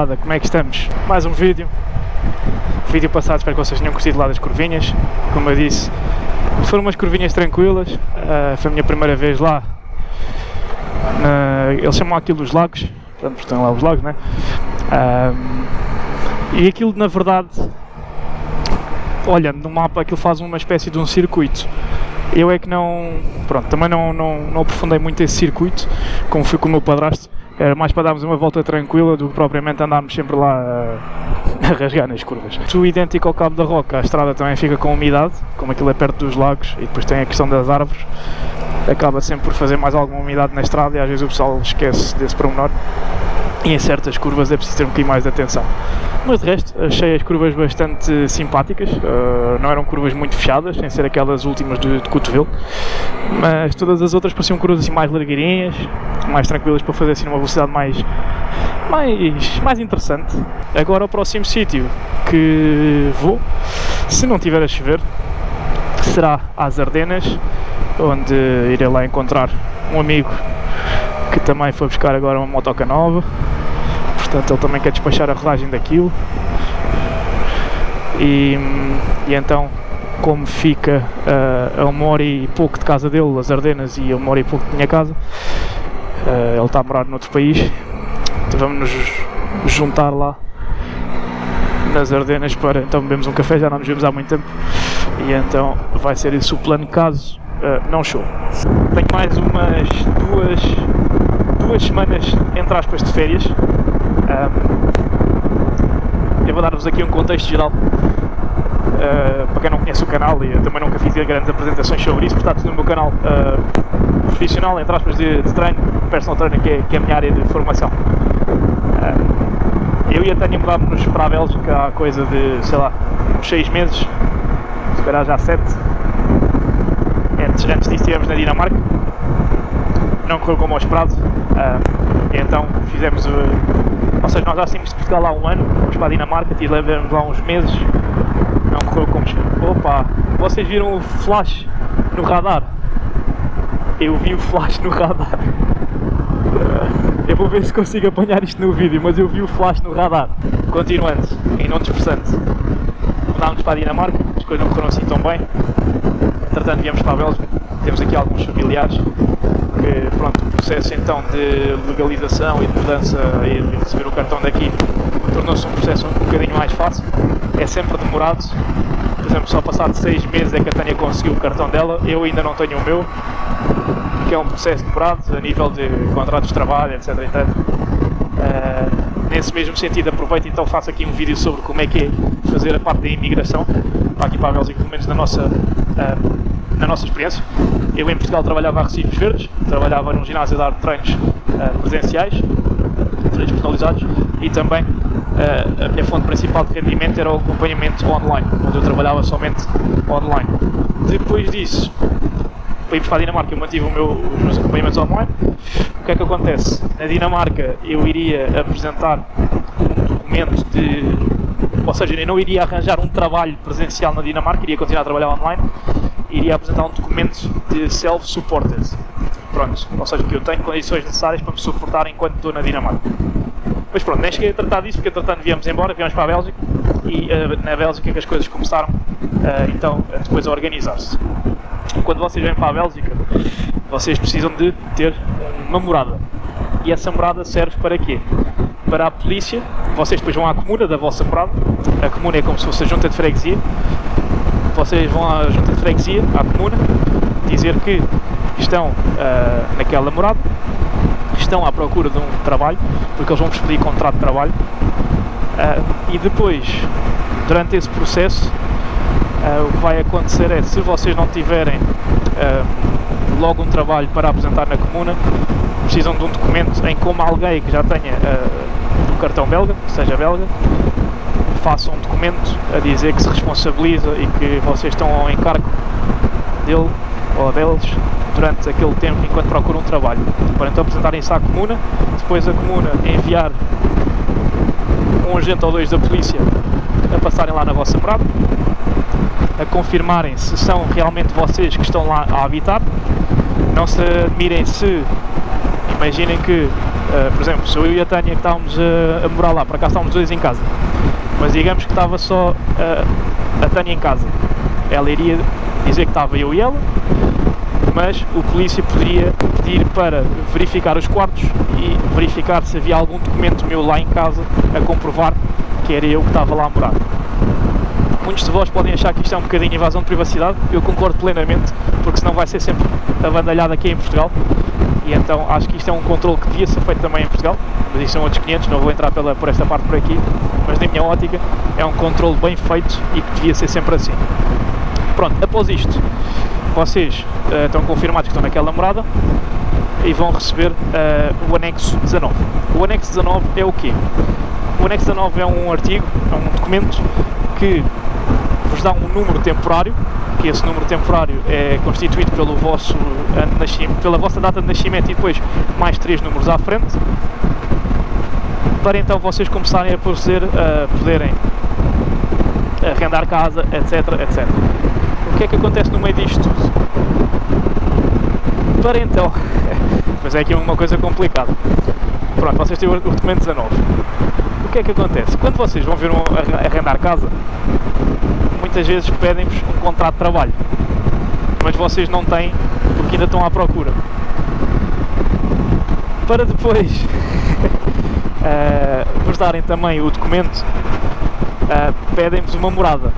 Como é que estamos? Mais um vídeo. Vídeo passado, espero que vocês tenham curtido lá das curvinhas. Como eu disse, foram umas curvinhas tranquilas. Foi a minha primeira vez lá. Eles chamam aquilo os lagos. Portanto, estão lá os lagos, né? E aquilo, na verdade, olhando no mapa, aquilo faz uma espécie de um circuito. Eu é que não... Pronto, também não aprofundei muito esse circuito, como fui com o meu padrasto. Era mais para darmos uma volta tranquila do que propriamente andarmos sempre lá a rasgar nas curvas. Tudo idêntico ao Cabo da Roca, a estrada também fica com umidade, como aquilo é perto dos lagos, e depois tem a questão das árvores. Acaba sempre por fazer mais alguma umidade na estrada e às vezes o pessoal esquece desse pormenor. E em certas curvas é preciso ter um bocadinho mais de atenção. Mas de resto, achei as curvas bastante simpáticas, não eram curvas muito fechadas, sem ser aquelas últimas de cotovelo, mas todas as outras pareciam curvas assim mais largueirinhas, mais tranquilas para fazer assim numa velocidade mais interessante. Agora o próximo sítio que vou, se não tiver a chover, será às Ardenas, onde irei lá encontrar um amigo que também foi buscar agora uma motoca nova. Portanto, ele também quer despachar a rodagem daquilo. E então, como fica a 1h e pouco de casa dele, as Ardenas, e a 1h e pouco de minha casa, ele está a morar noutro país, então vamos nos juntar lá nas Ardenas para então bebermos um café. Já não nos vemos há muito tempo e então vai ser esse o plano caso não chova. Tenho mais umas duas semanas, entre aspas, de férias. Eu vou dar-vos aqui um contexto geral para quem não conhece o canal, e eu também nunca fiz grandes apresentações sobre isso, porque está tudo no meu canal profissional, entre aspas, de treino, personal trainer, que é a minha área de formação. Eu e a Tânia mudámos-nos para a Bélgica há coisa de, sei lá, uns 6 meses, se calhar já 7. Antes disso estivemos na Dinamarca, não correu como ao esperado, e então fizemos, ou seja, nós já saímos de Portugal há um ano, fomos para a Dinamarca, tivemos lá uns meses, não correu como esperado. Opa, vocês viram o flash no radar? Eu vi o flash no radar. Eu vou ver se consigo apanhar isto no vídeo, mas eu vi o flash no radar. Continuando, e não dispersando, mudámos para a Dinamarca, as coisas não correram assim tão bem. Entretanto viemos para a Bélgica, temos aqui alguns familiares, que pronto, o processo então de legalização e de mudança e de receber o cartão daqui tornou-se um processo um bocadinho mais fácil. É sempre demorado, por exemplo, só passado 6 meses é que a Tânia conseguiu o cartão dela, eu ainda não tenho o meu, que é um processo demorado a nível de contratos de trabalho, etc. Nesse mesmo sentido, aproveito então, faço aqui um vídeo sobre como é que é fazer a parte da imigração para aqui para a Bélgica, pelo menos na nossa experiência. Eu em Portugal trabalhava a Recibos Verdes, trabalhava num ginásio a dar treinos presenciais, treinos personalizados, e também a minha fonte principal de rendimento era o acompanhamento online, onde eu trabalhava somente online. Depois disso, para irmos para a Dinamarca, eu mantive os meus acompanhamentos online. O que é que acontece? Na Dinamarca eu iria apresentar um documento ou seja, eu não iria arranjar um trabalho presencial na Dinamarca, iria continuar a trabalhar online, iria apresentar um documento de self-supported. Pronto, ou seja, que eu tenho condições necessárias para me suportar enquanto estou na Dinamarca. Mas pronto, nem cheguei a tratar disso, porque entretanto viemos embora, viemos para a Bélgica, e na Bélgica que as coisas começaram então depois a organizar-se. Quando vocês vêm para a Bélgica, vocês precisam de ter uma morada. E essa morada serve para quê? Para a polícia. Vocês depois vão à comuna da vossa morada. A comuna é como se fosse a junta de freguesia. Vocês vão à junta de freguesia, à comuna, dizer que estão naquela morada, estão à procura de um trabalho, porque eles vão vos pedir contrato de trabalho, e depois, durante esse processo, o que vai acontecer é, se vocês não tiverem logo um trabalho para apresentar na comuna, precisam de um documento em como alguém que já tenha o cartão belga, seja belga, faça um documento a dizer que se responsabiliza e que vocês estão ao encargo dele ou deles durante aquele tempo enquanto procuram um trabalho. Para então apresentarem-se à comuna, depois a comuna enviar um agente ou dois da polícia a passarem lá na vossa morada, a confirmarem se são realmente vocês que estão lá a habitar. Não se admirem se, imaginem que Por exemplo, se eu e a Tânia que estávamos a morar lá, para cá estávamos dois em casa, mas digamos que estava só a Tânia em casa, ela iria dizer que estava eu e ela, mas o polícia poderia pedir para verificar os quartos e verificar se havia algum documento meu lá em casa a comprovar que era eu que estava lá a morar. Muitos de vós podem achar que isto é um bocadinho invasão de privacidade, eu concordo plenamente, porque senão vai ser sempre abandalhado aqui em Portugal, e então acho que isto é um controle que devia ser feito também em Portugal, mas isso são outros 500, não vou entrar por esta parte por aqui, mas na minha ótica é um controle bem feito e que devia ser sempre assim. Pronto, após isto, vocês estão confirmados que estão naquela morada e vão receber o anexo 19. O anexo 19 é o quê? O anexo 19 é um artigo, é um documento que vos dá um número temporário, que esse número temporário é constituído pelo vosso ano de nascimento, pela vossa data de nascimento e depois mais 3 números à frente, para então vocês começarem a proceder a poderem arrendar casa, etc, etc. O que é que acontece no meio disto tudo? Para então, mas é aqui uma coisa complicada. Pronto, vocês têm o documento 19. O que é que acontece? Quando vocês vão vir arrendar casa, muitas vezes pedem-vos um contrato de trabalho, mas vocês não têm porque ainda estão à procura. Para depois vos darem também o documento, pedem-vos uma morada,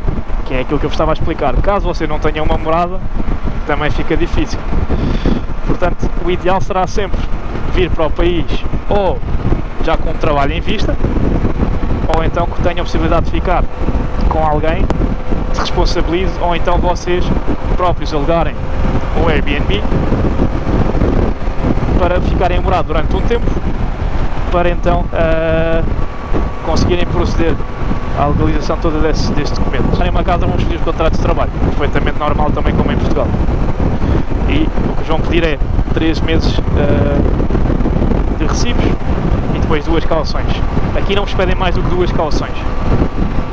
que é aquilo que eu vos estava a explicar. Caso você não tenha uma morada, também fica difícil. Portanto, o ideal será sempre vir para o país ou já com um trabalho em vista, ou então que tenham a possibilidade de ficar com alguém que se responsabilize, ou então vocês próprios alugarem um Airbnb para ficarem a morar durante um tempo, para então conseguirem proceder à legalização toda deste documento. Em uma casa vamos pedir os contratos de trabalho, perfeitamente normal também como em Portugal. E o que vos vão pedir é 3 meses de recibos e depois 2 cauções. Aqui não vos pedem mais do que 2 cauções.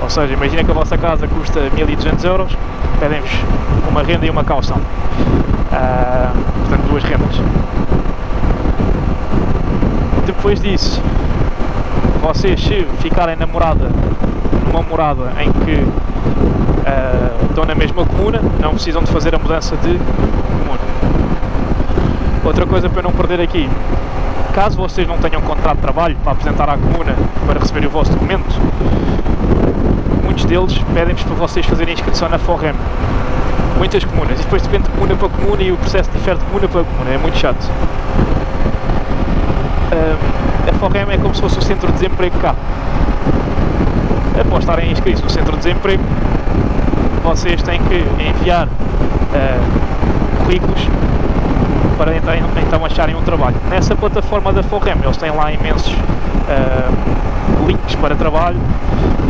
Ou seja, imagina que a vossa casa custa 1200 euros, pedem-vos uma renda e uma caução. Portanto, 2 rendas. Depois disso, vocês, se ficarem numa morada em que estão na mesma comuna, não precisam de fazer a mudança de comuna. Outra coisa para eu não perder aqui, caso vocês não tenham contrato de trabalho para apresentar à comuna para receber o vosso documento, muitos deles pedem-vos para vocês fazerem inscrição na FORREM. Muitas comunas, e depois depende de comuna para comuna e o processo difere de comuna para comuna, é muito chato. A FORREM é como se fosse o centro de desemprego cá. Após estarem inscritos no centro de desemprego, vocês têm que enviar currículos para então acharem um trabalho. Nessa plataforma da FORREM, eles têm lá imensos links para trabalho.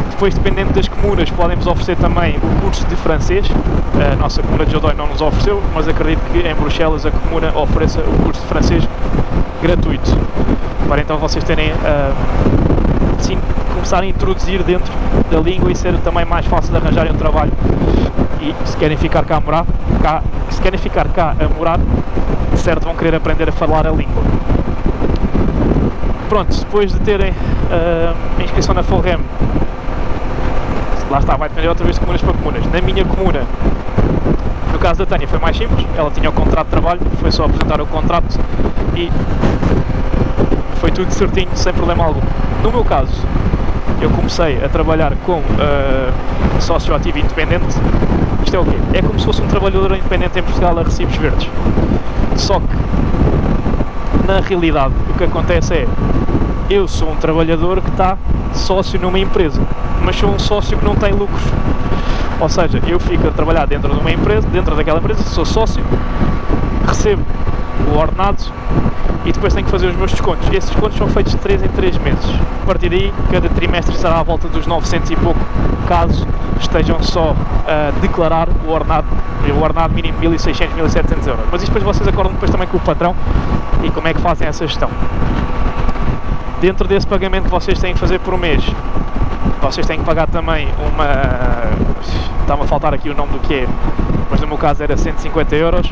Depois, dependendo das comunas, podem-vos oferecer também o curso de francês. A nossa comuna de Jodói não nos ofereceu, mas acredito que em Bruxelas a comuna ofereça o curso de francês gratuito, para então vocês terem sim, começarem a introduzir dentro da língua e ser também mais fácil de arranjarem um trabalho. E se querem ficar cá a morar, de certo vão querer aprender a falar a língua. Pronto, depois de terem a inscrição na FORREM, lá está, vai depender outra vez de comunas para comunas. Na minha comuna, no caso da Tânia, foi mais simples, ela tinha o contrato de trabalho, foi só apresentar o contrato e foi tudo certinho, sem problema algum. No meu caso, eu comecei a trabalhar como sócio ativo independente. Isto é o quê? É como se fosse um trabalhador independente em Portugal a recibos verdes. Só que, na realidade, o que acontece é, eu sou um trabalhador que está sócio numa empresa, mas sou um sócio que não tem lucros. Ou seja, eu fico a trabalhar dentro de uma empresa, dentro daquela empresa, sou sócio, recebo o ordenado e depois tenho que fazer os meus descontos. Esses descontos são feitos de 3 em 3 meses. A partir daí, cada trimestre será à volta dos 900 e pouco, caso estejam só a declarar o ordenado mínimo 1600, 1700 euros. Mas isto depois vocês acordam depois também com o patrão e como é que fazem essa gestão. Dentro desse pagamento que vocês têm que fazer por mês, vocês têm que pagar também uma... Está-me a faltar aqui o nome do que é, mas no meu caso era 150 euros.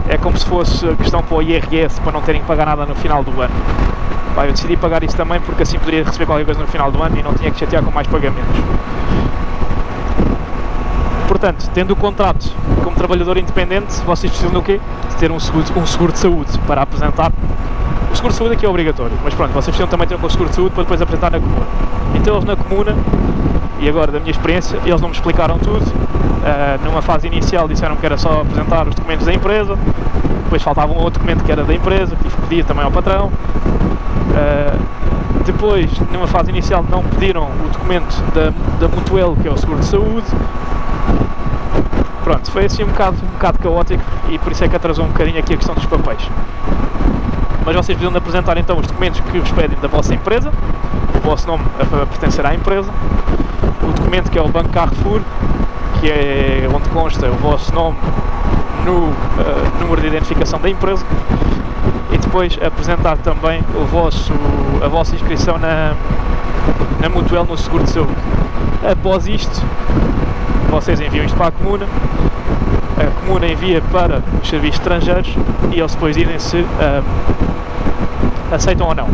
É como se fosse questão para o IRS, para não terem que pagar nada no final do ano. Eu decidi pagar isso também porque assim poderia receber qualquer coisa no final do ano e não tinha que chatear com mais pagamentos. Portanto, tendo o contrato como trabalhador independente, vocês precisam do quê? De ter um seguro de saúde para apresentar. O seguro de saúde aqui é obrigatório, mas pronto, vocês precisam também ter um seguro de saúde para depois apresentar na comuna. Então eles na comuna, e agora da minha experiência, eles não me explicaram tudo. Numa fase inicial disseram que era só apresentar os documentos da empresa, depois faltava um outro documento que era da empresa, que tive que pedir também ao patrão. Depois, numa fase inicial, não pediram o documento da Mutuel, que é o seguro de saúde. Pronto, foi assim um bocado caótico e por isso é que atrasou um bocadinho aqui a questão dos papéis. Mas vocês precisam de apresentar então os documentos que vos pedem da vossa empresa, o vosso nome a pertencer à empresa, o documento que é o Banco Carrefour, que é onde consta o vosso nome no número de identificação da empresa, e depois apresentar também a vossa inscrição na Mutuel no seguro de saúde. Após isto, vocês enviam isto para a comuna envia para os serviços estrangeiros e eles depois dizem se aceitam ou não.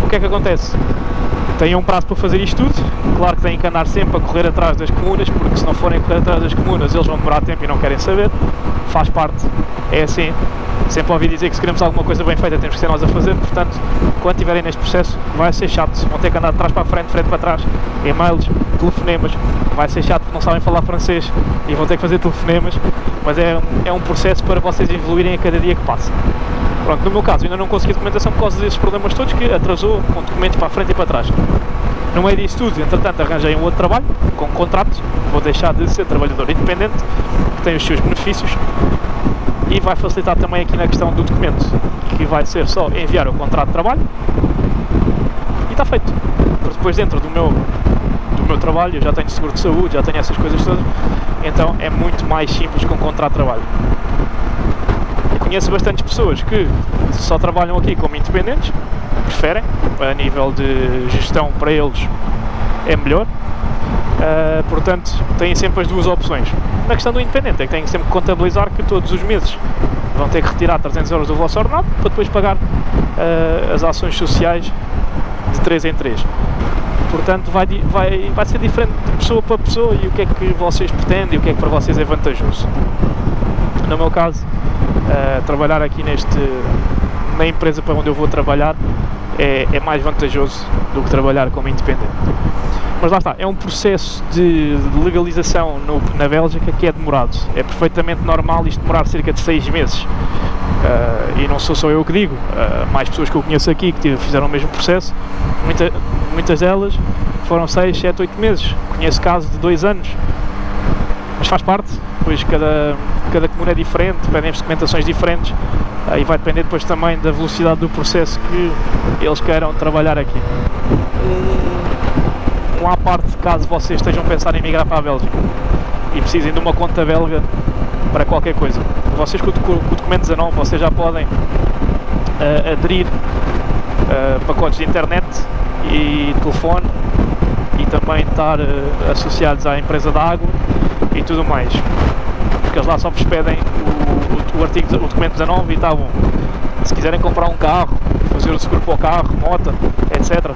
O que é que acontece? Têm um prazo para fazer isto tudo, claro que têm que andar sempre a correr atrás das comunas, porque se não forem correr atrás das comunas eles vão demorar tempo e não querem saber, faz parte, é assim. Sempre ouvi dizer que se queremos alguma coisa bem feita temos que ser nós a fazer, portanto, quando estiverem neste processo vai ser chato, vão ter que andar de trás para a frente, frente para trás, e-mails, telefonemas, vai ser chato porque não sabem falar francês e vão ter que fazer telefonemas, mas é um processo para vocês evoluírem a cada dia que passa. Pronto, no meu caso ainda não consegui documentação por causa desses problemas todos que atrasou com documentos para a frente e para trás. No meio disso tudo, entretanto, arranjei um outro trabalho, com contrato, vou deixar de ser trabalhador independente, que tem os seus benefícios, e vai facilitar também aqui na questão do documento, que vai ser só enviar o contrato de trabalho, e está feito. Porque depois dentro do meu trabalho, eu já tenho seguro de saúde, já tenho essas coisas todas, então é muito mais simples com o contrato de trabalho. Conheço bastantes pessoas que só trabalham aqui como independentes, preferem, a nível de gestão para eles é melhor, portanto têm sempre as duas opções. Na questão do independente é que têm sempre que contabilizar que todos os meses vão ter que retirar 300 € do vosso ordenado para depois pagar as ações sociais de 3 em 3. Portanto vai ser diferente de pessoa para pessoa e o que é que vocês pretendem e o que é que para vocês é vantajoso. No meu caso, trabalhar aqui na empresa para onde eu vou trabalhar é mais vantajoso do que trabalhar como independente. Mas lá está, é um processo de legalização na Bélgica que é demorado. É perfeitamente normal isto demorar cerca de 6 meses. E não sou só eu que digo, mais pessoas que eu conheço aqui que fizeram o mesmo processo, muitas delas foram 6, 7, 8 meses. Conheço casos de 2 anos. Mas faz parte, pois cada comuna é diferente, pedem documentações diferentes e vai depender depois também da velocidade do processo que eles queiram trabalhar aqui. À parte, caso vocês estejam a pensar em migrar para a Bélgica e precisem de uma conta belga para qualquer coisa, vocês com o documento 19 vocês já podem aderir pacotes de internet e telefone e também estar associados à empresa da água e tudo mais, porque eles lá só vos pedem o documento 19 e está bom. Se quiserem comprar um carro, fazer o seguro para o carro, moto, etc,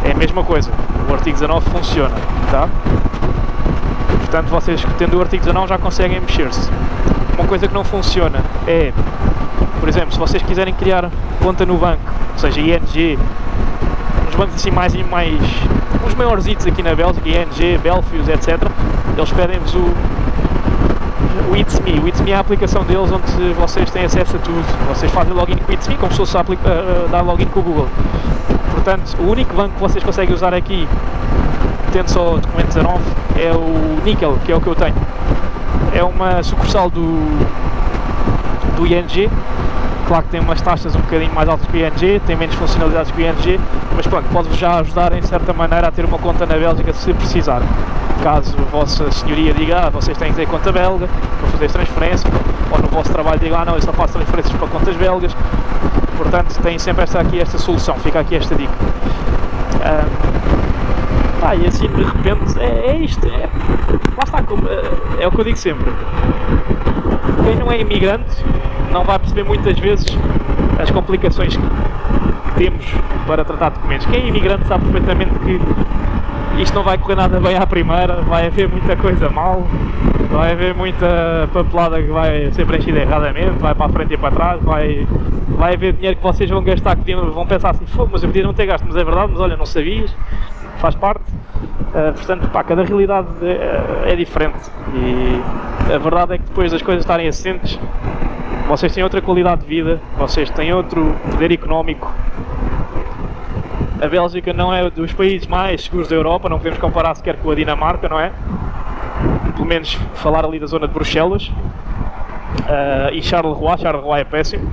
é a mesma coisa, o artigo 19 funciona, tá? Portanto, vocês tendo o artigo 19 já conseguem mexer-se. Uma coisa que não funciona é, por exemplo, se vocês quiserem criar conta no banco, ou seja, ING, uns bancos assim uns maiorzitos aqui na Bélgica, ING, Belfius, etc, eles pedem-vos o It's Me. O It's Me é a aplicação deles onde vocês têm acesso a tudo. Vocês fazem login com o It's Me como se fosse dar login com o Google. Portanto, o único banco que vocês conseguem usar aqui, tendo só o documento 19, é o Nickel, que é o que eu tenho. É uma sucursal do ING. Claro que tem umas taxas um bocadinho mais altas que o ING, tem menos funcionalidades que o ING, mas pronto, pode-vos já ajudar em certa maneira a ter uma conta na Bélgica se precisar. Caso a vossa senhoria diga, vocês têm que ter conta belga para fazer transferências, ou no vosso trabalho diga, não, eu só faço transferências para contas belgas. Portanto, tem sempre esta solução, fica aqui esta dica. E assim de repente é isto, lá está, é o que eu digo sempre. Quem não é imigrante não vai perceber muitas vezes as complicações que temos para tratar documentos. Quem é imigrante sabe perfeitamente que isto não vai correr nada bem à primeira, vai haver muita coisa mal, vai haver muita papelada que vai ser preenchida erradamente, vai para a frente e para trás, vai haver dinheiro que vocês vão gastar que vão pensar assim, mas eu podia não ter gasto, mas é verdade, mas olha, não sabias, faz parte. Portanto, pá, cada realidade é diferente e a verdade é que depois das coisas estarem assentes, vocês têm outra qualidade de vida, vocês têm outro poder económico. A Bélgica não é dos países mais seguros da Europa, não podemos comparar sequer com a Dinamarca, não é? Pelo menos falar ali da zona de Bruxelas e Charleroi é péssimo.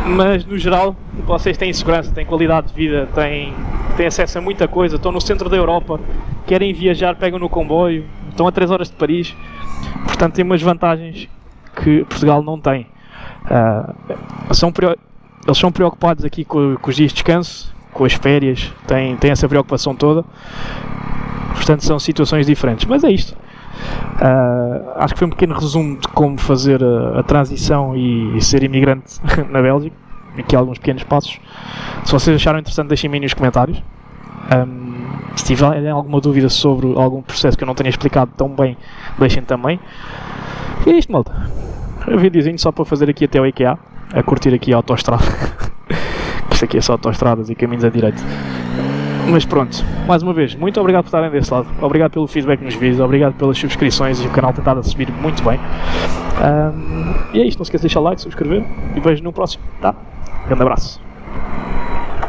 Mas no geral, vocês têm segurança, têm qualidade de vida, têm acesso a muita coisa, estão no centro da Europa, querem viajar, pegam no comboio, estão a 3 horas de Paris, portanto têm umas vantagens que Portugal não tem. Eles são preocupados aqui com os dias de descanso, com as férias, têm essa preocupação toda, portanto são situações diferentes, mas é isto. Acho que foi um pequeno resumo de como fazer a transição e ser imigrante na Bélgica, aqui alguns pequenos passos. Se vocês acharam interessante, deixem-me aí nos comentários. Se tiverem alguma dúvida sobre algum processo que eu não tenha explicado tão bem, deixem também. E é isto, malta. Um videozinho só para fazer aqui até o IKEA, a curtir aqui a autoestrada. Isto aqui é só autoestradas e caminhos a direito. Mas pronto, mais uma vez, muito obrigado por estarem desse lado, obrigado pelo feedback nos vídeos, obrigado pelas subscrições e o canal tentado a subir muito bem. E é isto, não se esqueça de deixar like, subscrever e vejo no próximo, tá? Grande abraço.